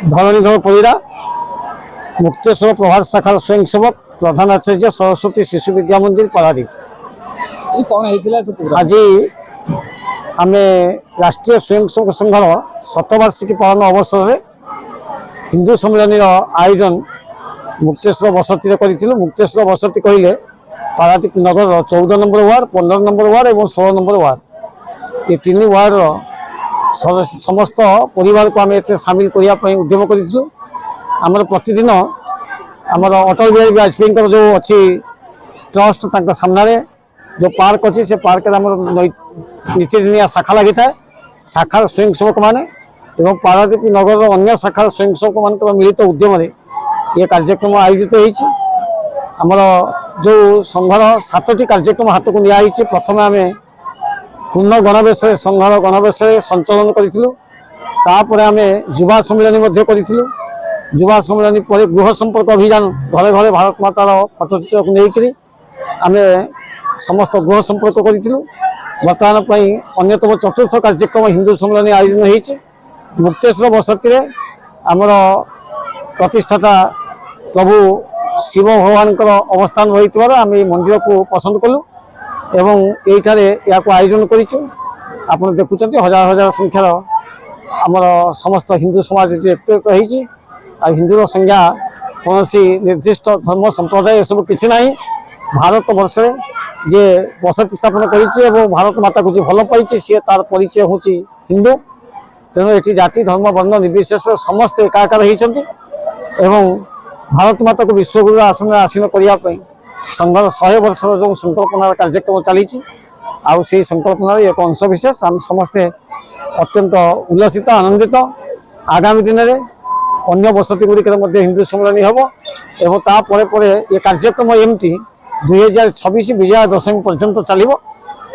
धरणीधर परिड़ा मुक्तेश्वर प्रभात शाखार स्वयंसेवक प्रधान आचार्य सरस्वती शिशु विद्या मंदिर पारादीप। आज आम राष्ट्रीय स्वयंसेवक संघर शतवार्षिकी पालन अवसर में हिंदू सम्मेलन आयोजन मुक्तेश्वर बसती करूँ। मुक्तेश्वर बसती कहले पारादीप नगर 14 नंबर वार्ड, 15 नंबर वार्ड और 16 नंबर वार्ड ये तीन वार्ड समस्त परिवार को आम सामिल करने उद्यम करूँ। आमर प्रतिदिन आमर अटल बिहारी वाजपेयी जो अच्छी ट्रस्ट सामने जो पार्क अच्छी से पार्क नीतिदिनिया शाखा लगी था शाखार स्वयंसेवक मैंने पारादीप नगर अन्य शाखार स्वयंसेवक मान मिलित उद्यम ये कार्यक्रम आयोजित होमर जो संघर 7टी कार्यक्रम हाथ को नियाई। प्रथम आम पूर्ण गणवेश संघर गणवेश संचालन करूँ। आम युवा सम्मेलन करूँ। युवा सम्मेलन पर गृह संपर्क अभियान घरे घरे भारत मातार फटोचित्र को लेकर आम समस्त गृह संपर्क करूँ। बर्तमान अन्यतम चतुर्थ कार्यक्रम हिंदू सम्मेलन आयोजन होती मुक्तेश्वर बसती आमर प्रतिष्ठाता प्रभु शिव भगवान अवस्थान रही आम मंदिर को पसंद कलु एवं या आयोजन कर देखुं हजार हजार संख्यार आमर समस्त हिंदू समाज एकत्रित होती। हिंदूर संज्ञा कौन निर्दिष्ट धर्म संप्रदाय सब किसी ना भारत वर्ष जे बसती स्थापन कर भारत माता को भल पाई सी तार परिचय हूँ हिंदू। तेणु ये जाति धर्म वर्ण निर्विशेष समस्त एकाकार होती भारत माता को विश्वगुरु आसन आसीन करने संघर 100 वर्ष जो संकल्पना कार्यक्रम चली संकल्पना एक अंश विशेष आम समस्ते अत्यंत उल्लसित आनंदित। आगामी दिन में अन्य बसती गुड़िक हिंदू सम्मेलन हम तापर ये कार्यक्रम एमती 2026 विजयादशमी पर्यंत चलो।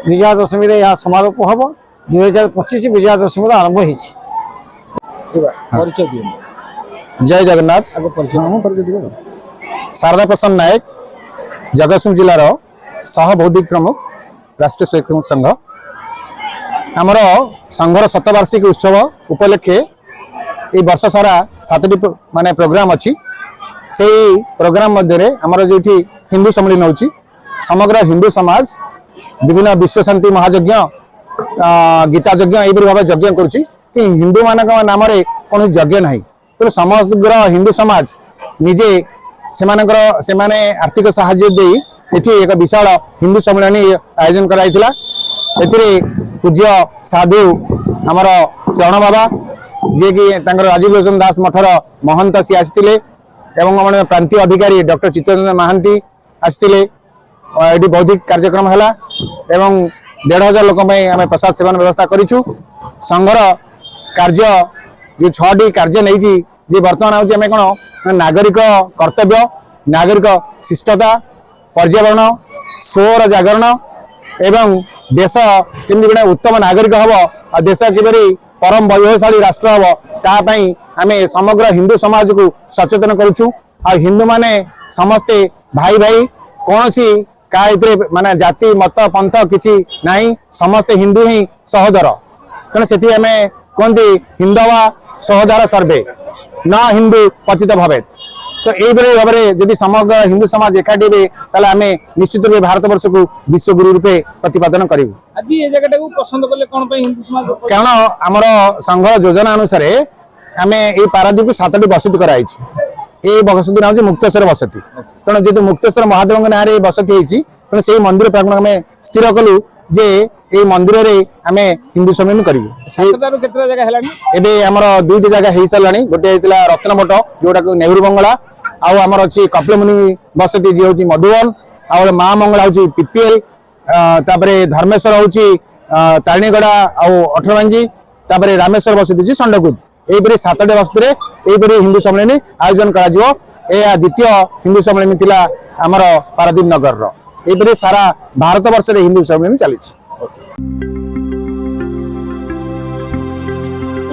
विजयादशमी यहाँ समारोप हम 2025 विजयादशमी आरंभ हो। जय जगन्नाथ। शारदा प्रसन्न नायक जगतसिंह जिलार सह बौद्धिक प्रमुख राष्ट्रीय स्वयंसेवक संघ आमर संघर शतवार्षिकी उत्सव उपलक्षे ये वर्ष सारा 7टी माने प्रोग्राम अच्छी से प्रोग्राम मध्य आमर जो हिंदू सम्मेलन होची समग्र हिंदू समाज विभिन्न विश्व शांति महायज्ञ गीता यज्ञ यही भाव यज्ञ करुच्ची कि हिंदू मान नाम कौन यज्ञ ना तो समग्र हिंदू समाज निजे से आर्थिक साहाय्य दे एक विशाल हिंदू सम्मेलन आयोजन कराइथिला। पूज्य साधु आमर चरण बाबा जे कि राजीव लोचन दास मठर महंत सी आसते एवं प्रांतीय अधिकारी डॉक्टर चित्तरंजन महांती आसते ये बौद्धिक कार्यक्रम है एवं 1,500 लोक आम प्रसाद सेवन व्यवस्था करूँ। संघर कार्य जो 6टी कार्य नहीं जे बर्तमान आम कौन नागरिक कर्तव्य नागरिक शिष्टता पर्यावरण स्वर जागरण एवं देश केमती गोटे उत्तम नागरिक हम और देश किपरि परम वैभवशाली राष्ट्र हम तापाई आम समग्र हिंदू समाज को सचेतन करुँ। आ हिंदू माने समस्ते भाई भाई कौन सी का माने जाति मत पंथ किसी ना समस्ते हिंदू ही सहोदर। तेना से कहते हिंदवा सहोदर सर्वे न हिंदू पतित भवेत। तो यही भाव में जदि समग्र हिंदू समाज एकाठी हे ताले आमे निश्चित रूप भारतवर्ष को विश्वगुरु रूपे प्रतिपादन करूँ। कारण आमर संघ योजना अनुसार आम ये पारादीप को 7टी बसती कराई। ये बसती ना मुक्तेश्वर बसती तेणु जेहतु मुक्तेश्वर महादेव ना बसती होती तेणु से मंदिर प्रांगण आम स्थिर कलु जे ये मंदिर रे आम हिंदू सम्मेलन करूँ। एवं आमर 2टी जगह हो सारा गोटे रत्नमठ जोटा नेहरू बंगला आमर अच्छी कपिलमुनि बसती जी हूँ मधुबन आ माँ मंगला हूँ पीपीएल धर्मेश्वर हूँ तारणीगड़ा आठरभांगी रामेश्वर बसती संडकुद यहीपरि 7टी बसती यहीपरि हिंदू सम्मेलन आयोजन कर द्वितीय हिंदू सम्मेलन थिला आमर पारादीप नगर यहीपरि सारा भारत वर्ष हिंदू सम्मेलन चली।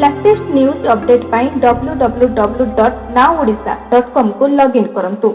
लेटेस्ट न्यूज अपडेट पाई www.nowodisha.com को लॉगिन करंतु।